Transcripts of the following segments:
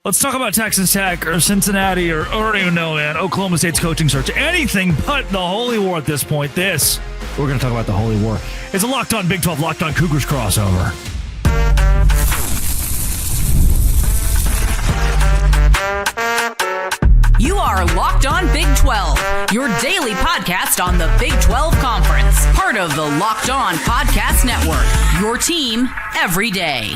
Let's talk about Texas Tech or Cincinnati or I don't even know, man. Oklahoma State's coaching search. Anything but the Holy War at this point. We're going to talk about the Holy War. It's a Locked On Big 12, Locked On Cougars crossover. You are Locked On Big 12, your daily podcast on the Big 12 Conference. Part of the Locked On Podcast Network, your team every day.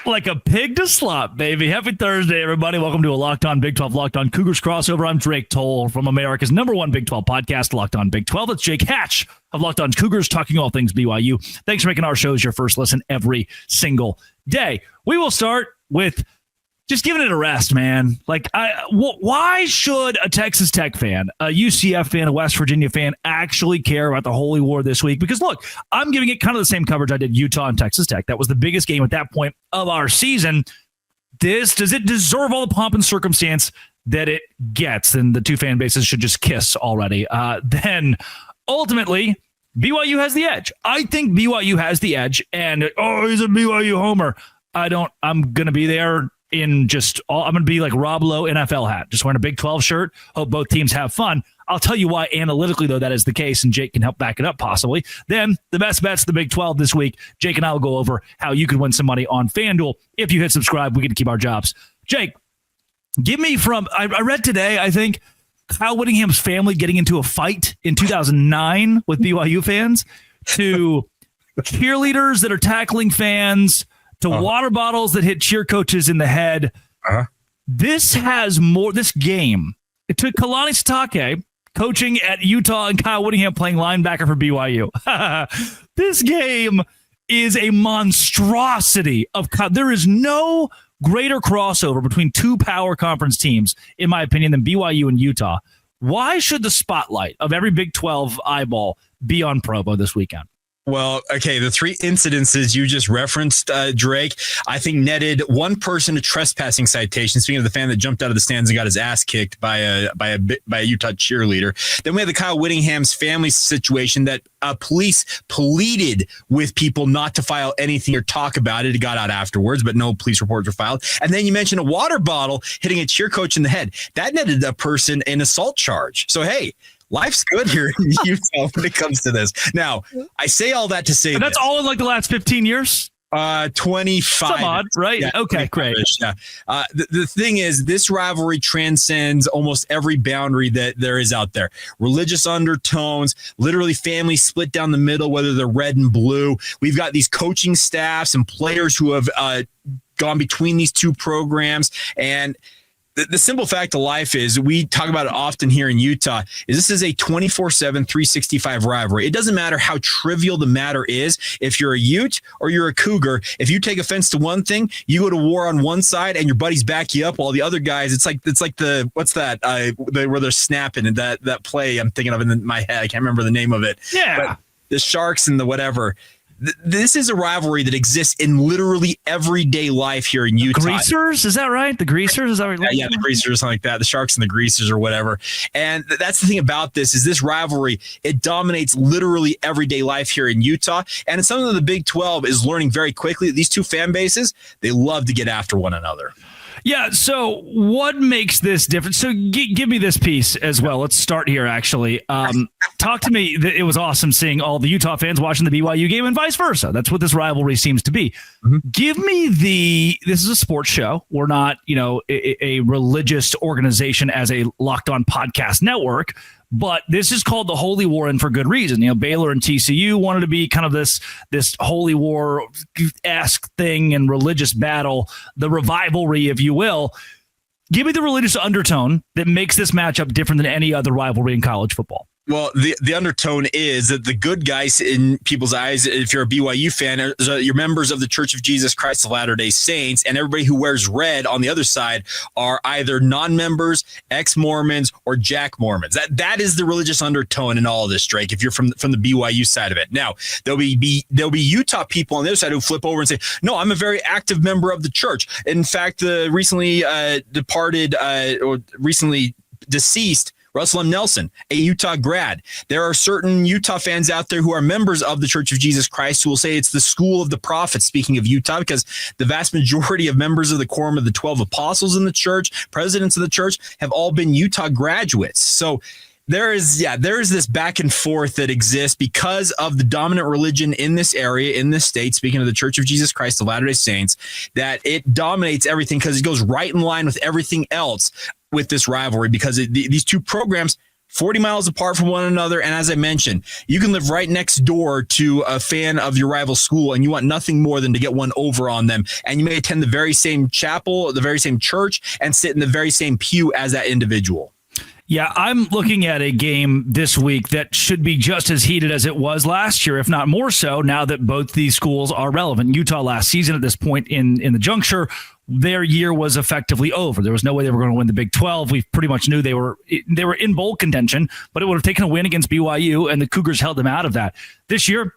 Like a pig to slop, baby. Happy Thursday, everybody. Welcome to a Locked On Big 12, Locked On Cougars crossover. I'm Drake Toll from America's #1 Big 12 podcast, Locked On Big 12. That's Jake Hatch of Locked On Cougars, talking all things BYU. Thanks for making our shows your first listen every single day. We will start with just giving it a rest, man. Why should a Texas Tech fan, a UCF fan, a West Virginia fan actually care about the Holy War this week? Because look, I'm giving it kind of the same coverage I did Utah and Texas Tech. That was the biggest game at that point of our season. Does it deserve all the pomp and circumstance that it gets? And the two fan bases should just kiss already. Then ultimately, BYU has the edge. I think BYU has the edge. And he's a BYU homer. I'm going to be there. I'm going to be like Rob Lowe NFL hat, just wearing a Big 12 shirt. Hope both teams have fun. I'll tell you why analytically, though, that is the case, and Jake can help back it up possibly. Then the best bets, the Big 12 this week. Jake and I will go over how you can win some money on FanDuel. If you hit subscribe, we get to keep our jobs. Jake, give me I read today, I think, Kyle Whittingham's family getting into a fight in 2009 with BYU fans, to cheerleaders that are tackling fans, to water bottles that hit cheer coaches in the head. This game, it took Kalani Sitake coaching at Utah and Kyle Whittingham playing linebacker for BYU. This game is a monstrosity there is no greater crossover between two power conference teams, in my opinion, than BYU and Utah. Why should the spotlight of every Big 12 eyeball be on Provo this weekend? Well, okay, the three incidences you just referenced, Drake, I think netted one person a trespassing citation. Speaking of the fan that jumped out of the stands and got his ass kicked by a Utah cheerleader. Then we had the Kyle Whittingham's family situation that police pleaded with people not to file anything or talk about it. It got out afterwards, but no police reports were filed. And then you mentioned a water bottle hitting a cheer coach in the head. That netted a person an assault charge. So, hey, life's good here in Utah when it comes to this. Now, I say all that to say that's all in like the last 15 years? 25. Some odd, right? Yeah, okay, great. Yeah. The thing is, this rivalry transcends almost every boundary that there is out there. Religious undertones, literally families split down the middle, whether they're red and blue. We've got these coaching staffs and players who have gone between these two programs. And the simple fact of life is, we talk about it often here in Utah, is this is a 24/7, 365 rivalry. It doesn't matter how trivial the matter is. If you're a Ute or you're a Cougar, if you take offense to one thing, you go to war on one side and your buddies back you up, while the other guys, it's like the, what's that, where they're snapping, and that play I'm thinking of in my head. I can't remember the name of it. Yeah. But the Sharks and the whatever. This is a rivalry that exists in literally everyday life here in Utah. Greasers? Is that right? The Greasers? Is that right? Yeah, the Greasers or something like that. The Sharks and the Greasers or whatever. And that's the thing about this rivalry, it dominates literally everyday life here in Utah. And it's something that the Big 12 is learning very quickly. These two fan bases, they love to get after one another. Yeah, so what makes this different? So give me this piece as well. Let's start here, actually. Talk to me. It was awesome seeing all the Utah fans watching the BYU game and vice versa. That's what this rivalry seems to be. Mm-hmm. Give me this is a sports show. We're not, a religious organization as a Locked On Podcast Network. But this is called the Holy War, and for good reason. Baylor and TCU wanted to be kind of this Holy War-esque thing and religious battle, the revivalry, if you will. Give me the religious undertone that makes this matchup different than any other rivalry in college football. Well, the undertone is that the good guys in people's eyes, if you're a BYU fan, you're members of the Church of Jesus Christ of Latter-day Saints, and everybody who wears red on the other side are either non-members, ex-Mormons, or Jack Mormons. That is the religious undertone in all of this, Drake, if you're from the BYU side of it. Now, there'll be Utah people on the other side who flip over and say, no, I'm a very active member of the church. In fact, the recently deceased Russell M. Nelson, a Utah grad. There are certain Utah fans out there who are members of the Church of Jesus Christ who will say it's the school of the prophets, speaking of Utah, because the vast majority of members of the quorum of the 12 apostles in the church, presidents of the church, have all been Utah graduates. So there is this back and forth that exists because of the dominant religion in this area, in this state, speaking of the Church of Jesus Christ of Latter-day Saints, that it dominates everything because it goes right in line with everything else with this rivalry, because these two programs 40 miles apart from one another. And as I mentioned, you can live right next door to a fan of your rival school and you want nothing more than to get one over on them. And you may attend the very same chapel, the very same church, and sit in the very same pew as that individual. Yeah, I'm looking at a game this week that should be just as heated as it was last year, if not more so, now that both these schools are relevant. Utah last season at this point in the juncture, their year was effectively over. There was no way they were going to win the Big 12. We pretty much knew they were in bowl contention, but it would have taken a win against BYU, and the Cougars held them out of that. This year,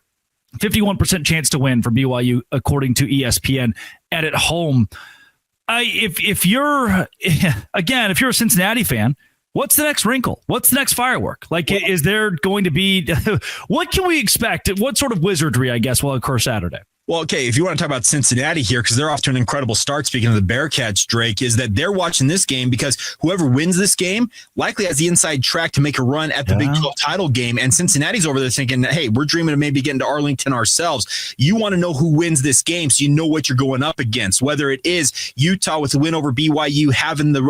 51% chance to win for BYU, according to ESPN, and at home. If you're a Cincinnati fan, what's the next wrinkle? What's the next firework? Is there going to be what can we expect? What sort of wizardry, I guess, will occur Saturday? Well, okay, if you want to talk about Cincinnati here, because they're off to an incredible start, speaking of the Bearcats, Drake, is that they're watching this game because whoever wins this game likely has the inside track to make a run at the Big 12 title game. And Cincinnati's over there thinking, hey, we're dreaming of maybe getting to Arlington ourselves. You want to know who wins this game so you know what you're going up against, whether it is Utah with the win over BYU having the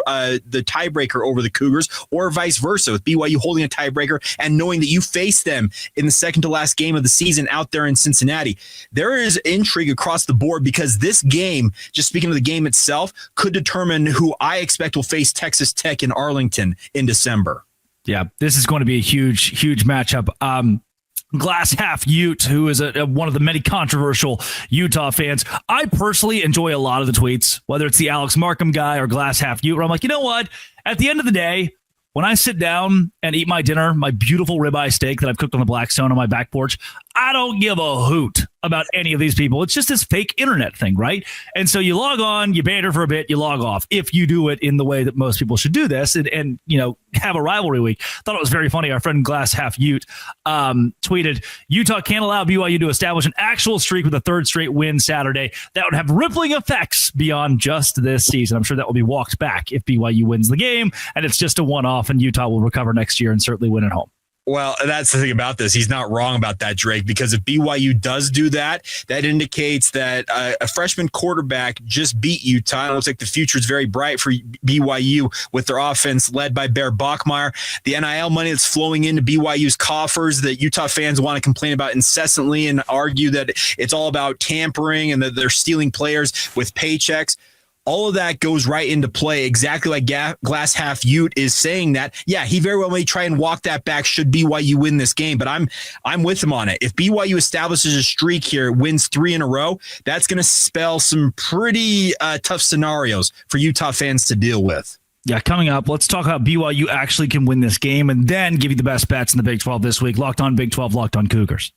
tiebreaker over the Cougars, or vice versa, with BYU holding a tiebreaker and knowing that you face them in the second to last game of the season out there in Cincinnati. There is intrigue across the board because this game, just speaking of the game itself, could determine who I expect will face Texas Tech in Arlington in December. Yeah, this is going to be a huge, huge matchup. Glass Half Ute, who is one of the many controversial Utah fans. I personally enjoy a lot of the tweets, whether it's the Alex Markham guy or Glass Half Ute, where I'm like, you know what? At the end of the day, when I sit down and eat my dinner, my beautiful ribeye steak that I've cooked on the Blackstone on my back porch, I don't give a hoot about any of these people. It's just this fake internet thing, right? And so you log on, you banter for a bit, you log off. If you do it in the way that most people should do this and have a rivalry week. Thought it was very funny. Our friend Glass Half Ute tweeted, Utah can't allow BYU to establish an actual streak with a third straight win Saturday. That would have rippling effects beyond just this season. I'm sure that will be walked back if BYU wins the game and it's just a one-off and Utah will recover next year and certainly win at home. Well, that's the thing about this. He's not wrong about that, Drake, because if BYU does do that, that indicates that a freshman quarterback just beat Utah. It looks like the future is very bright for BYU with their offense led by Bear Bachmeier. The NIL money that's flowing into BYU's coffers that Utah fans want to complain about incessantly and argue that it's all about tampering and that they're stealing players with paychecks. All of that goes right into play, exactly like Glass Half Ute is saying that. Yeah, he very well may try and walk that back should BYU win this game, but I'm with him on it. If BYU establishes a streak here, wins 3 in a row, that's going to spell some pretty tough scenarios for Utah fans to deal with. Yeah, coming up, let's talk about BYU actually can win this game and then give you the best bets in the Big 12 this week. Locked on Big 12, Locked on Cougars.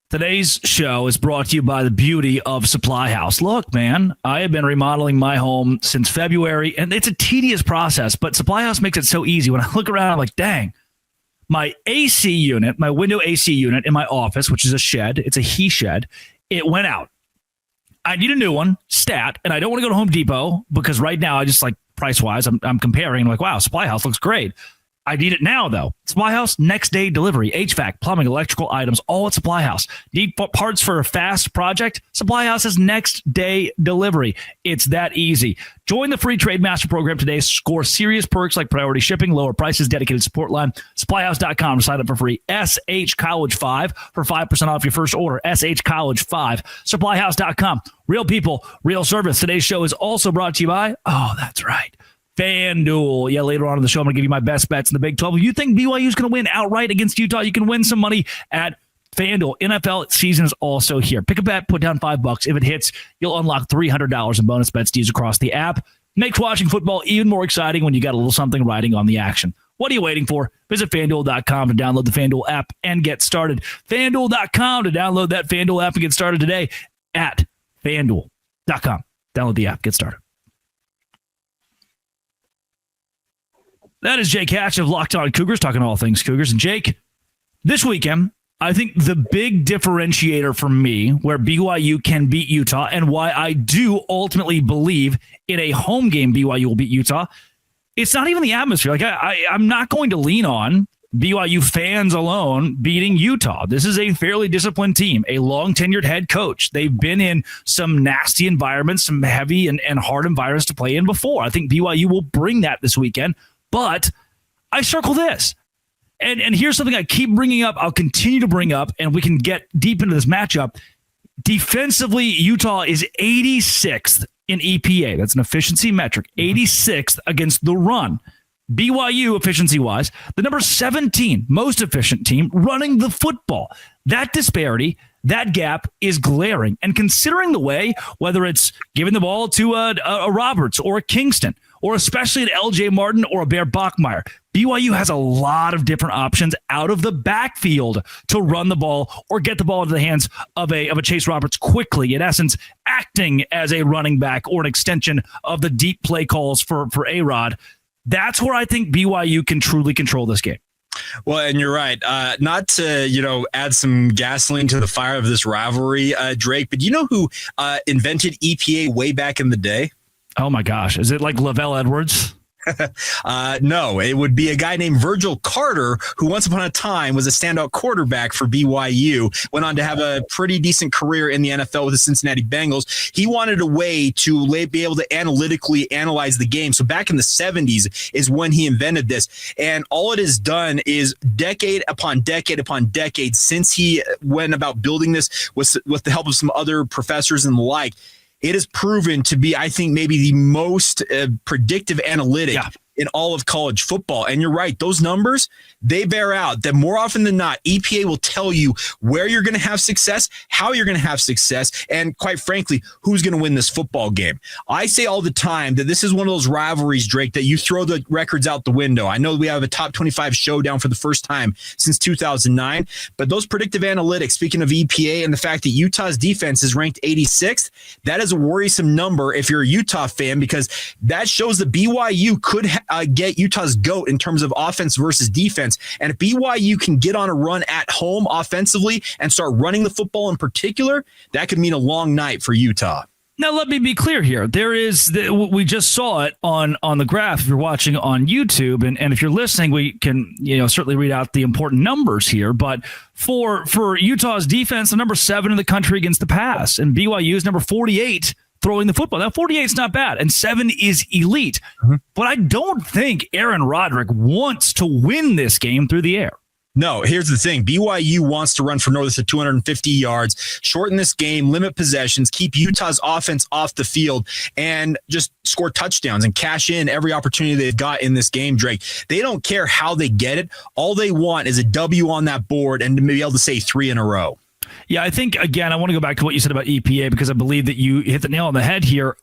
Today's show is brought to you by the beauty of Supply House. Look, man, I have been remodeling my home since February, and it's a tedious process, but Supply House makes it so easy. When I look around, I'm like, dang, my AC unit, my window AC unit in my office, which is a shed, it's a he shed, it went out. I need a new one, stat, and I don't want to go to Home Depot because right now I just like price-wise, I'm comparing, I'm like, wow, Supply House looks great. I need it now, though. Supply House, next day delivery. HVAC, plumbing, electrical items, all at Supply House. Need parts for a fast project? Supply House is next day delivery. It's that easy. Join the free Trade Master program today. Score serious perks like priority shipping, lower prices, dedicated support line. SupplyHouse.com to sign up for free. SH College 5 for 5% off your first order. SH College 5. SupplyHouse.com. Real people, real service. Today's show is also brought to you by, oh, that's right, FanDuel. Yeah, later on in the show, I'm going to give you my best bets in the Big 12. If you think BYU is going to win outright against Utah, you can win some money at FanDuel. NFL season is also here. Pick a bet, put down $5. If it hits, you'll unlock $300 in bonus bets to use across the app. Makes watching football even more exciting when you got a little something riding on the action. What are you waiting for? Visit FanDuel.com to download the FanDuel app and get started. FanDuel.com to download that FanDuel app and get started today at FanDuel.com. Download the app. Get started. That is Jake Hatch of Locked On Cougars, talking all things Cougars. And Jake, this weekend, I think the big differentiator for me where BYU can beat Utah and why I do ultimately believe in a home game BYU will beat Utah, it's not even the atmosphere. Like I'm not going to lean on BYU fans alone beating Utah. This is a fairly disciplined team, a long-tenured head coach. They've been in some nasty environments, some heavy and hard environments to play in before. I think BYU will bring that this weekend, but I circle this. And here's something I keep bringing up. I'll continue to bring up, and we can get deep into this matchup. Defensively, Utah is 86th in EPA. That's an efficiency metric. 86th against the run. BYU, efficiency-wise, the number 17 most efficient team running the football. That disparity, that gap is glaring. And considering the way, whether it's giving the ball to a Roberts or a Kingston, or especially an LJ Martin or a Bear Bachmeier, BYU has a lot of different options out of the backfield to run the ball or get the ball into the hands of a Chase Roberts quickly, in essence, acting as a running back or an extension of the deep play calls for A-Rod. That's where I think BYU can truly control this game. Well, and you're right. Not to, add some gasoline to the fire of this rivalry, Drake, but do you know who invented EPA way back in the day? Oh, my gosh. Is it like Lavelle Edwards? No, it would be a guy named Virgil Carter, who once upon a time was a standout quarterback for BYU, went on to have a pretty decent career in the NFL with the Cincinnati Bengals. He wanted a way to be able to analytically analyze the game. So back in the 70s is when he invented this. And all it has done is decade upon decade upon decade since he went about building this with the help of some other professors and the like. It is proven to be, I think, maybe the most predictive analytic in all of college football. And you're right, those numbers, they bear out that more often than not, EPA will tell you where you're going to have success, how you're going to have success, and quite frankly, who's going to win this football game. I say all the time that this is one of those rivalries, Drake, that you throw the records out the window. I know we have a top 25 showdown for the first time since 2009, but those predictive analytics, speaking of EPA and the fact that Utah's defense is ranked 86th, that is a worrisome number if you're a Utah fan, because that shows that BYU could get Utah's GOAT in terms of offense versus defense. And if BYU can get on a run at home offensively and start running the football in particular, that could mean a long night for Utah. Now, let me be clear here. We just saw it on the graph if you're watching on YouTube. And if you're listening, we can certainly read out the important numbers here. But for Utah's defense, the number 7 in the country against the pass. And BYU is number 48 throwing the football. Now, 48 is not bad, and 7 is elite. Mm-hmm. But I don't think Aaron Roderick wants to win this game through the air. No, here's the thing. BYU wants to run for north of 250 yards, shorten this game, limit possessions, keep Utah's offense off the field, and just score touchdowns and cash in every opportunity they've got in this game, Drake. They don't care how they get it. All they want is a W on that board and to be able to say 3 in a row. Yeah, I think, again, I want to go back to what you said about EPA because I believe that you hit the nail on the head here.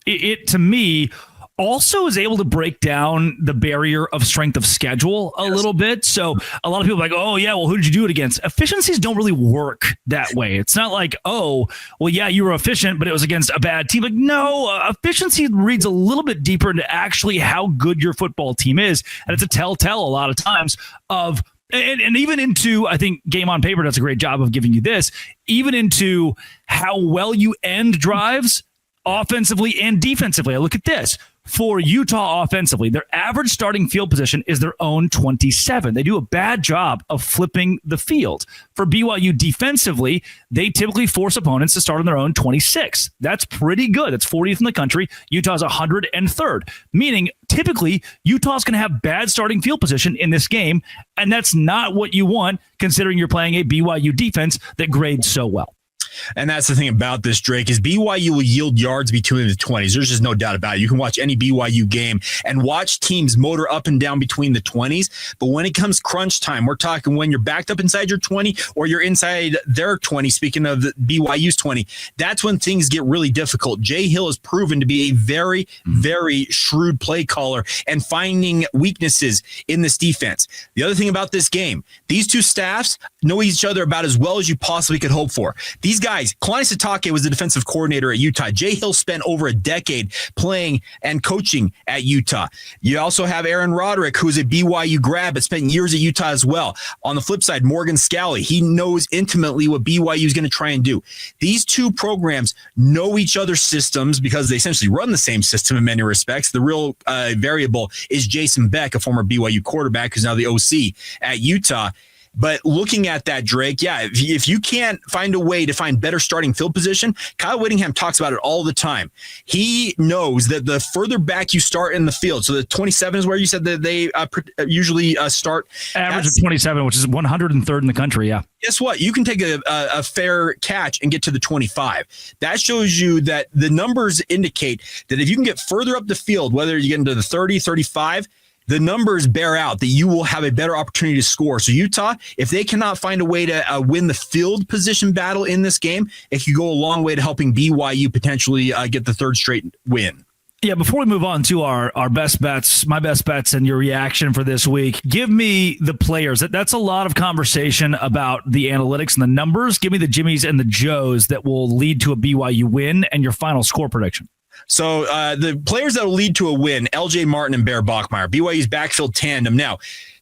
It to me, also is able to break down the barrier of strength of schedule a little bit. So a lot of people are like, oh, yeah, well, who did you do it against? Efficiencies don't really work that way. It's not like, oh, well, yeah, you were efficient, but it was against a bad team. Like, no, efficiency reads a little bit deeper into actually how good your football team is. And it's a telltale a lot of times of, and even into, I think Game on Paper does a great job of giving you this, even into how well you end drives offensively and defensively. I look at this. For Utah offensively, their average starting field position is their own 27. They do a bad job of flipping the field. For BYU defensively, they typically force opponents to start on their own 26. That's pretty good. That's 40th in the country. Utah's 103rd, meaning typically Utah's going to have bad starting field position in this game, and that's not what you want considering you're playing a BYU defense that grades so well. And that's the thing about this, Drake, is BYU will yield yards between the 20s. There's just no doubt about it. You can watch any BYU game and watch teams motor up and down between the 20s. But when it comes crunch time, we're talking when you're backed up inside your 20 or you're inside their 20, speaking of the BYU's 20, that's when things get really difficult. Jay Hill has proven to be a very, very shrewd play caller and finding weaknesses in this defense. The other thing about this game, these two staffs know each other about as well as you possibly could hope for. These guys, Kalani Sitake was the defensive coordinator at Utah. Jay Hill spent over a decade playing and coaching at Utah. You also have Aaron Roderick, who's a BYU grad, but spent years at Utah as well. On the flip side, Morgan Scalley, he knows intimately what BYU is going to try and do. These two programs know each other's systems because they essentially run the same system in many respects. The real variable is Jason Beck, a former BYU quarterback who's now the OC at Utah. But looking at that, Drake, yeah, if you can't find a way to find better starting field position, Kyle Whittingham talks about it all the time. He knows that the further back you start in the field, so the 27 is where you said that they usually start. Average of 27, which is 103rd in the country, yeah. Guess what? You can take a fair catch and get to the 25. That shows you that the numbers indicate that if you can get further up the field, whether you get into the 30, 35, the numbers bear out that you will have a better opportunity to score. So Utah, if they cannot find a way to win the field position battle in this game, it could go a long way to helping BYU potentially get the third straight win. Yeah, before we move on to our best bets, my best bets and your reaction for this week, give me the players. That's a lot of conversation about the analytics and the numbers. Give me the Jimmies and the Joes that will lead to a BYU win and your final score prediction. So the players that will lead to a win, LJ Martin and Bear Bachmeier, BYU's backfield tandem. Now,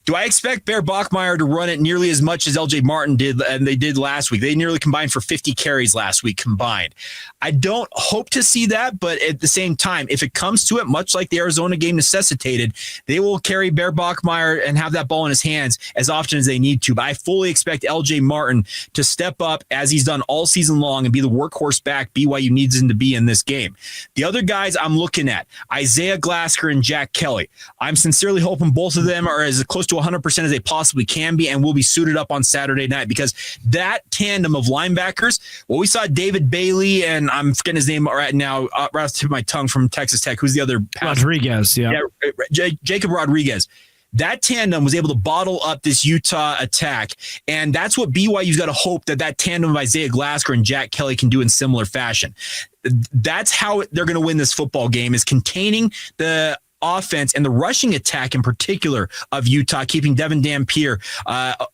do I expect Bear Bachmeier to run it nearly as much as LJ Martin did, and they did last week? They nearly combined for 50 carries last week combined. I don't hope to see that, but at the same time, if it comes to it, much like the Arizona game necessitated, they will carry Bear Bachmeier and have that ball in his hands as often as they need to. But I fully expect LJ Martin to step up as he's done all season long and be the workhorse back BYU needs him to be in this game. The other guys I'm looking at, Isaiah Glasker and Jack Kelly. I'm sincerely hoping both of them are as close to 100% as they possibly can be and will be suited up on Saturday night, because that tandem of linebackers, well, we saw David Bailey and I'm forgetting his name right now, right off the tip of my tongue, from Texas Tech. Who's the other? Rodriguez, yeah. Jacob Rodriguez. That tandem was able to bottle up this Utah attack, and that's what BYU's got to hope that tandem of Isaiah Glasker and Jack Kelly can do in similar fashion. That's how they're going to win this football game, is containing the offense and the rushing attack in particular of Utah, keeping Devin Dampier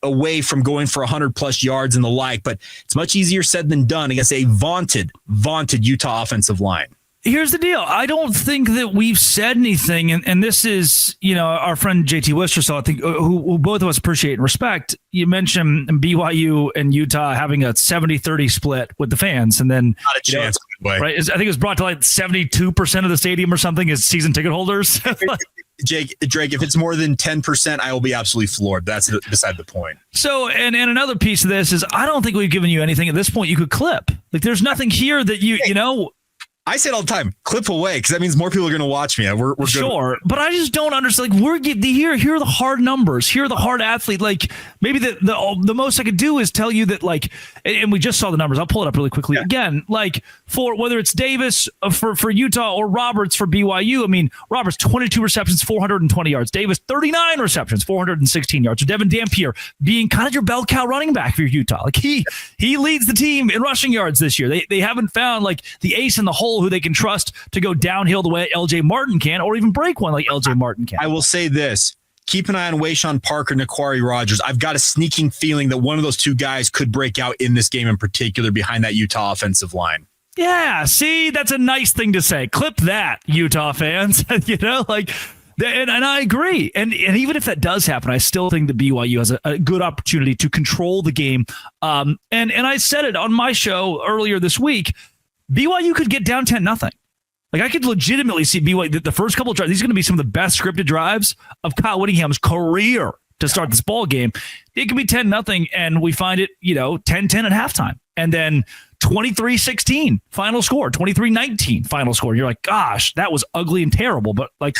away from going for 100-plus yards and the like. But it's much easier said than done against a vaunted Utah offensive line. Here's the deal. I don't think that we've said anything, and this is, our friend JT Wister, so I think who both of us appreciate and respect. You mentioned BYU and Utah having a 70-30 split with the fans, and then not a chance. Right? I think it was brought to like 72% of the stadium or something as season ticket holders. Drake, if it's more than 10%, I will be absolutely floored. That's beside the point. So, and another piece of this is I don't think we've given you anything at this point you could clip. Like, there's nothing here that you know. I say it all the time, clip away, because that means more people are going to watch me. We're sure, but I just don't understand. Like, here are the hard numbers. Here are the hard athlete. Like, maybe the most I could do is tell you that, like, and we just saw the numbers. I'll pull it up really quickly again. Like, for whether it's Davis for Utah or Roberts for BYU. I mean, Roberts 22 receptions, 420 yards. Davis 39 receptions, 416 yards. So Devin Dampier being kind of your bell cow running back for Utah. Like, he leads the team in rushing yards this year. They haven't found like the ace in the hole who they can trust to go downhill the way LJ Martin can, or even break one like LJ Martin can. I will say this. Keep an eye on Wayshawn Parker, Naquari Rogers. I've got a sneaking feeling that one of those two guys could break out in this game in particular behind that Utah offensive line. Yeah, see, that's a nice thing to say. Clip that, Utah fans. And I agree. And even if that does happen, I still think the BYU has a good opportunity to control the game. And I said it on my show earlier this week. BYU could get down 10-0. Like, I could legitimately see BYU, the first couple of drives, these are going to be some of the best scripted drives of Kyle Whittingham's career to start this ball game. It could be 10-0, and we find it, 10-10 at halftime. And then 23-16 final score, 23-19 final score. You're like, gosh, that was ugly and terrible, but like,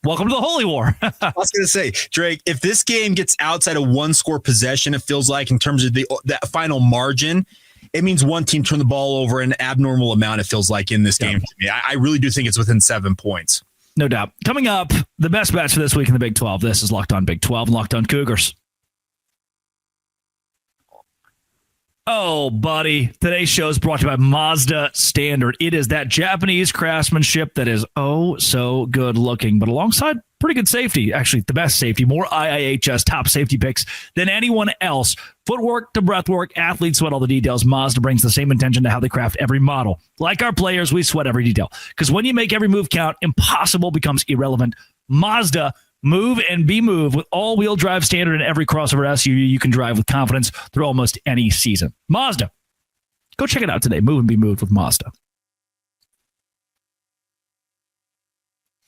welcome to the Holy War. I was going to say, Drake, if this game gets outside of one score possession, it feels like in terms of that final margin, it means one team turned the ball over an abnormal amount, it feels like, in this game to me. I really do think it's within 7 points. No doubt. Coming up, the best bets for this week in the Big 12. This is Locked On Big 12 and Locked On Cougars. Oh, buddy. Today's show is brought to you by Mazda Standard. It is that Japanese craftsmanship that is oh so good looking. But alongside pretty good safety, actually the best safety, more IIHS top safety picks than anyone else. Footwork to breathwork, athletes sweat all the details. Mazda brings the same intention to how they craft every model. Like our players, we sweat every detail. Because when you make every move count, impossible becomes irrelevant. Mazda, move and be moved with all-wheel drive standard in every crossover SUV you can drive with confidence through almost any season. Mazda. Go check it out today. Move and be moved with Mazda.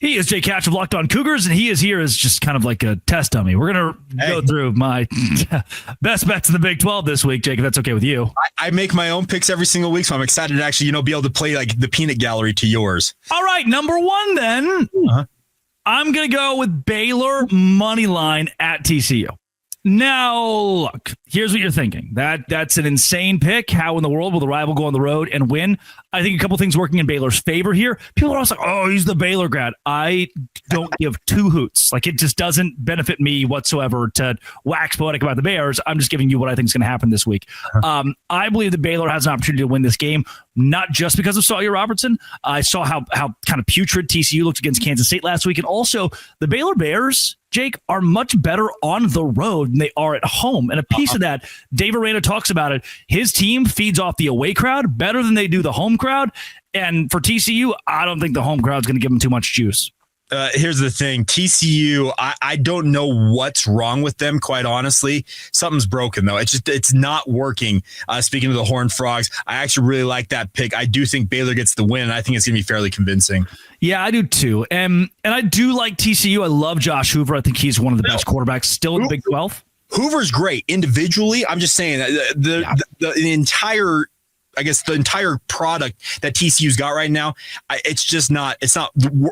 He is Jake Hatch of Locked On Cougars, and he is here as just kind of like a test dummy. We're going to go through my best bets in the Big 12 this week, Jake, if that's okay with you. I make my own picks every single week, so I'm excited to actually, be able to play like the peanut gallery to yours. All right, number one then. I'm going to go with Baylor money line at TCU. Now, look, here's what you're thinking. That's an insane pick. How in the world will the rival go on the road and win? I think a couple things working in Baylor's favor here. People are also like, oh, he's the Baylor grad. I don't give two hoots. Like, it just doesn't benefit me whatsoever to wax poetic about the Bears. I'm just giving you what I think is going to happen this week. I believe that Baylor has an opportunity to win this game, not just because of Sawyer Robertson. I saw how kind of putrid TCU looked against Kansas State last week. And also, the Baylor Bears, Jake, are much better on the road than they are at home. And a piece of that, Dave Aranda talks about it. His team feeds off the away crowd better than they do the home crowd. And for TCU, I don't think the home crowd's going to give them too much juice. Here's the thing. TCU, I don't know what's wrong with them, quite honestly. Something's broken, though. It's not working. Speaking of the Horned Frogs, I actually really like that pick. I do think Baylor gets the win, and I think it's going to be fairly convincing. Yeah, I do too. And I do like TCU. I love Josh Hoover. I think he's one of the best quarterbacks still in the Big 12. Hoover's great. Individually, I'm just saying the entire – I guess the entire product that TCU's got right now, it's not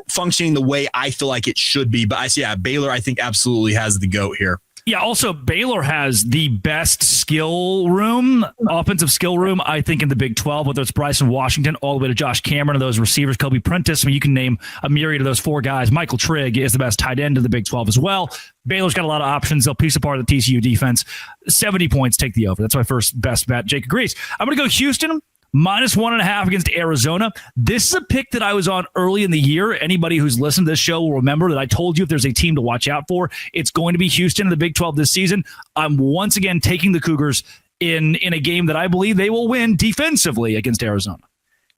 functioning the way I feel like it should be. But Baylor, I think absolutely has the GOAT here. Yeah, also Baylor has the best skill room, offensive skill room, I think, in the Big 12, whether it's Bryson Washington all the way to Josh Cameron and those receivers, Kobe Prentice. I mean, you can name a myriad of those four guys. Michael Trigg is the best tight end in the Big 12 as well. Baylor's got a lot of options. They'll piece apart the TCU defense. 70 points, take the over. That's my first best bet. Jake agrees. I'm going to go Houston. -1.5 against Arizona. This is a pick that I was on early in the year. Anybody who's listened to this show will remember that I told you if there's a team to watch out for, it's going to be Houston in the Big 12 this season. I'm once again taking the Cougars in a game that I believe they will win defensively against Arizona.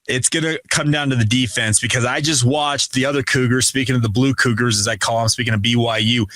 It's going to come down to the defense because I just watched the other Cougars, speaking of the Blue Cougars, as I call them, speaking of BYU,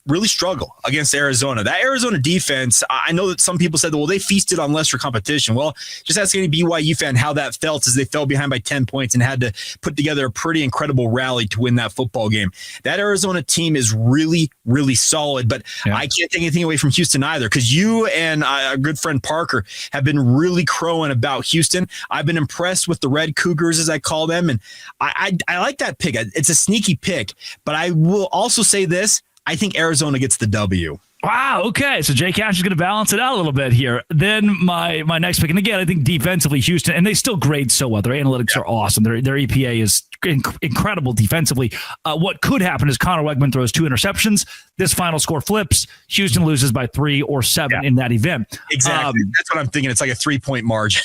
really struggle against Arizona. That Arizona defense, I know that some people said, well, they feasted on lesser competition. Well, just ask any BYU fan how that felt as they fell behind by 10 points and had to put together a pretty incredible rally to win that football game. That Arizona team is really, really solid, but I can't take anything away from Houston either because you and our good friend Parker have been really crowing about Houston. I've been impressed with the Red Cougars, as I call them, and I like that pick. It's a sneaky pick, but I will also say this. I think Arizona gets the W. Wow, okay. So Jake Cash is going to balance it out a little bit here. Then my next pick, and again, I think defensively Houston, and they still grade so well. Their analytics are awesome. Their EPA is incredible defensively. What could happen is Connor Wegman throws 2 interceptions. This final score flips. Houston loses by 3 or 7 in that event. Exactly. That's what I'm thinking. It's like a 3-point margin.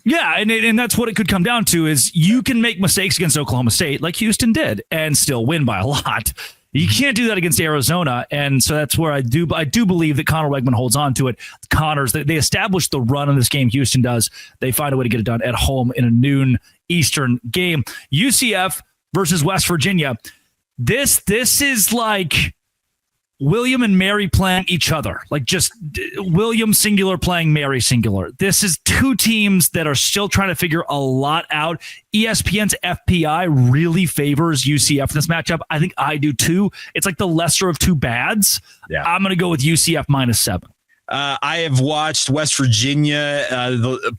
Yeah, and that's what it could come down to is you can make mistakes against Oklahoma State like Houston did and still win by a lot. You can't do that against Arizona, and so that's where I do believe that Connor Wegman holds on to it. Connors, they established the run in this game. Houston does. They find a way to get it done at home in a noon Eastern game. UCF versus West Virginia. This is like William and Mary playing each other, like just William singular playing Mary singular. This is two teams that are still trying to figure a lot out. ESPN's FPI really favors UCF in this matchup. I think I do too. It's like the lesser of two bads. Yeah. I'm going to go with UCF -7. I have watched West Virginia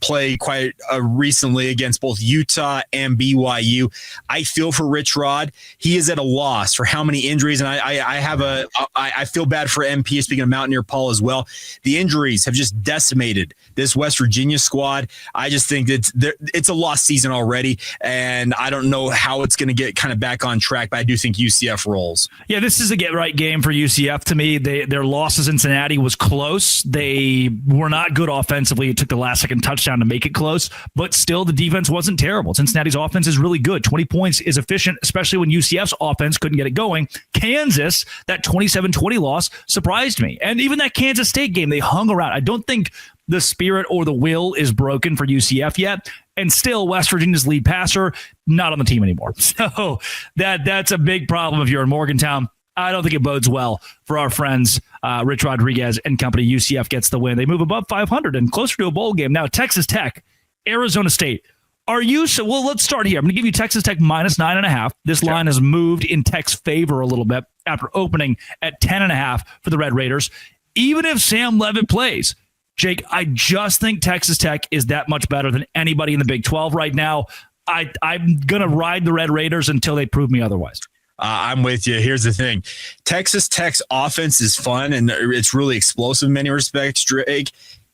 play quite recently against both Utah and BYU. I feel for Rich Rod. He is at a loss for how many injuries, and I feel bad for MP. Speaking of Mountaineer Paul as well, the injuries have just decimated this West Virginia squad. I just think it's a lost season already, and I don't know how it's going to get kind of back on track. But I do think UCF rolls. Yeah, this is a get right game for UCF to me. Their loss to Cincinnati was close. close. They were not good offensively. It took the last second touchdown to make it close, but still the defense wasn't terrible. Cincinnati's offense is really good. 20 points is efficient, especially when UCF's offense couldn't get it going. Kansas, that 27-20 loss surprised me. And even that Kansas State game, they hung around. I don't think the spirit or the will is broken for UCF yet. And still, West Virginia's lead passer, not on the team anymore. So that's a big problem if you're in Morgantown. I don't think it bodes well for our friends, Rich Rodriguez and company. UCF gets the win. They move above 500 and closer to a bowl game. Now, Texas Tech, Arizona State. Well, let's start here. I'm going to give you Texas Tech minus 9.5. This line has moved in Tech's favor a little bit after opening at 10.5 for the Red Raiders. Even if Sam Leavitt plays, Jake, I just think Texas Tech is that much better than anybody in the Big 12 right now. I'm going to ride the Red Raiders until they prove me otherwise. I'm with you. Here's the thing. Texas Tech's offense is fun, and it's really explosive in many respects, Drake.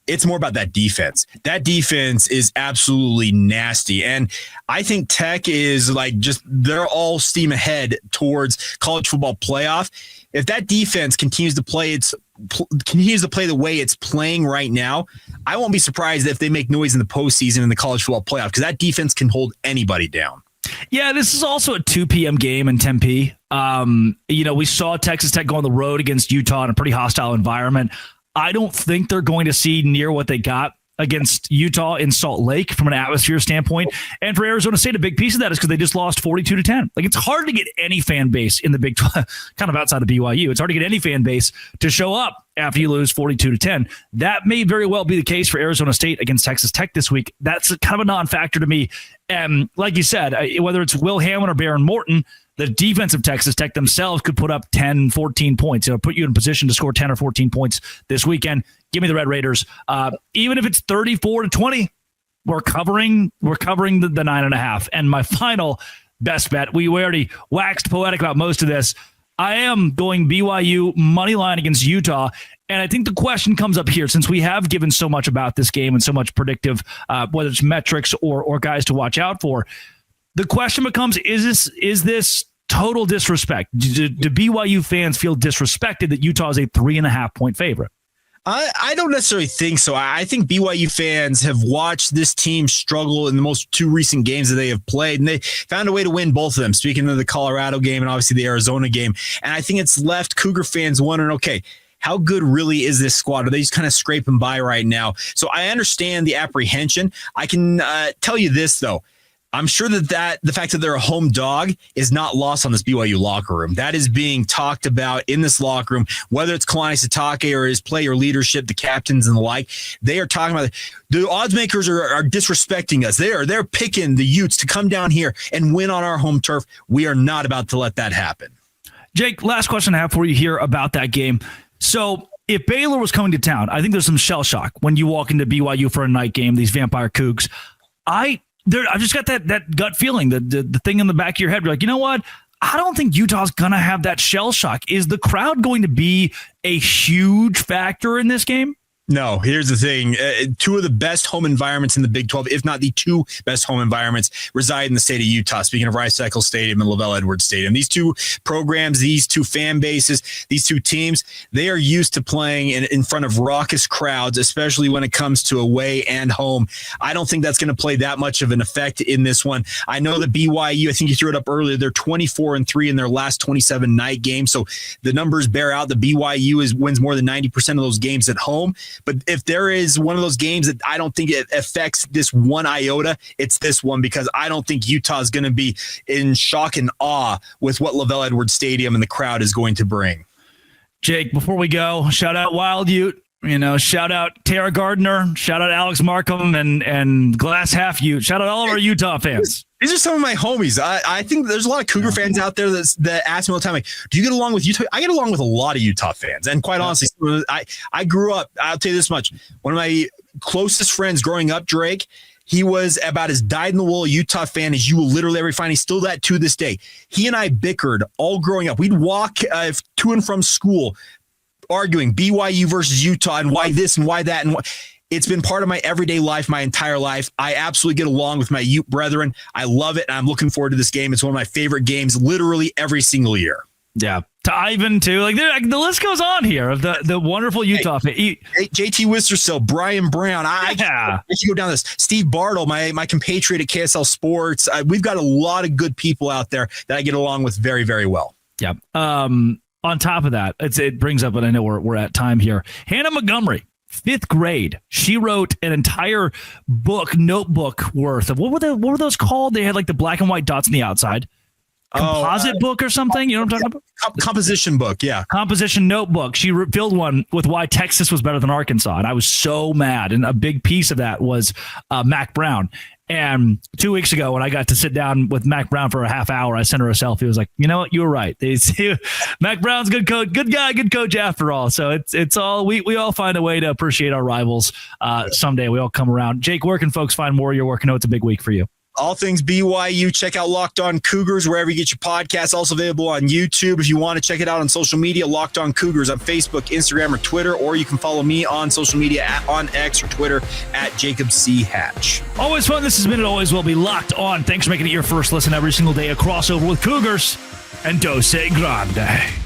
It's more about that defense. That defense is absolutely nasty. And I think Tech is they're all steam ahead towards college football playoff. If that defense continues to play the way it's playing right now, I won't be surprised if they make noise in the postseason in the college football playoff, because that defense can hold anybody down. Yeah, this is also a 2 p.m. game in Tempe. We saw Texas Tech go on the road against Utah in a pretty hostile environment. I don't think they're going to see near what they got against Utah in Salt Lake from an atmosphere standpoint. And for Arizona State, a big piece of that is because they just lost 42-10. It's hard to get any fan base in the Big 12, kind of outside of BYU. It's hard to get any fan base to show up after you lose 42-10. That may very well be the case for Arizona State against Texas Tech this week. That's kind of a non-factor to me. And like you said, whether it's Will Hammond or Baron Morton, the defense of Texas Tech themselves could put up 10, 14 points. It'll put you in a position to score 10 or 14 points this weekend. Give me the Red Raiders. Even if it's 34-20, we're covering the 9.5. And my final best bet, we already waxed poetic about most of this. I am going BYU money line against Utah. And I think the question comes up here, since we have given so much about this game and so much predictive, whether it's metrics or guys to watch out for. The question becomes, is this total disrespect? Do BYU fans feel disrespected that Utah is a 3.5-point favorite? I don't necessarily think so. I think BYU fans have watched this team struggle in the two recent games that they have played, and they found a way to win both of them, speaking of the Colorado game and obviously the Arizona game. And I think it's left Cougar fans wondering, okay, how good really is this squad? Are they just kind of scraping by right now? So I understand the apprehension. I can tell you this, though. I'm sure that the fact that they're a home dog is not lost on this BYU locker room. That is being talked about in this locker room, whether it's Kalani Sitake or his player leadership, the captains and the like. They are talking about it. The odds makers are disrespecting us. They're picking the Utes to come down here and win on our home turf. We are not about to let that happen. Jake, last question I have for you here about that game. So if Baylor was coming to town, I think there's some shell shock when you walk into BYU for a night game, these Vampire Cougs. I've just got that gut feeling, the thing in the back of your head. You're like, you know what? I don't think Utah's going to have that shell shock. Is the crowd going to be a huge factor in this game? No, here's the thing. Two of the best home environments in the Big 12, if not the two best home environments, reside in the state of Utah. Speaking of Rice-Eccles Stadium and Lavelle Edwards Stadium, these two programs, these two fan bases, these two teams, they are used to playing in front of raucous crowds, especially when it comes to away and home. I don't think that's going to play that much of an effect in this one. I know that BYU, I think you threw it up earlier, they're 24-3 in their last 27 night games. So the numbers bear out that BYU wins more than 90% of those games at home. But if there is one of those games that I don't think it affects this one iota, it's this one, because I don't think Utah is going to be in shock and awe with what Lavelle Edwards Stadium and the crowd is going to bring. Jake, before we go, shout out Wild Ute, shout out Tara Gardner, shout out Alex Markham and Glass Half Ute. Shout out all of our Utah fans. These are some of my homies. I think there's a lot of Cougar fans out there that ask me all the time, like, do you get along with Utah? I get along with a lot of Utah fans. And quite honestly, I grew up, I'll tell you this much. One of my closest friends growing up, Drake, he was about as dyed-in-the-wool Utah fan as you will literally ever find. He's still that to this day. He and I bickered all growing up. We'd walk to and from school arguing BYU versus Utah and why this and why that and what. It's been part of my everyday life, my entire life. I absolutely get along with my Ute brethren. I love it, and I'm looking forward to this game. It's one of my favorite games literally every single year. Yeah, to Ivan too. Like the list goes on here of the wonderful Utah. JT Wistersill, Brian Brown. I can go down this. Steve Bartle, my compatriot at KSL Sports. We've got a lot of good people out there that I get along with very, very well. Yeah. On top of that, it brings up, and I know we're at time here. Hannah Montgomery, 5th grade. She wrote an entire notebook worth of what were those called? They had like the black and white dots on the outside. Composite book or something. You know what I'm talking about? Composition book. Yeah. Composition notebook. She filled one with why Texas was better than Arkansas. And I was so mad. And a big piece of that was Mac Brown. And 2 weeks ago, when I got to sit down with Mac Brown for a half hour, I sent her a selfie. I was like, you know what? You were right. Mac Brown's good coach, good guy, good coach after all. So it's all we all find a way to appreciate our rivals. Someday we all come around. Jake, where can folks find more of your work? I know it's a big week for you. All things BYU. Check out Locked On Cougars wherever you get your podcasts. Also available on YouTube. If you want to check it out on social media, Locked On Cougars on Facebook, Instagram, or Twitter. Or you can follow me on social media on X or Twitter at Jacob C. Hatch. Always fun. This has been and always will be Locked On. Thanks for making it your first listen every single day. A crossover with Cougars and Dose Grande.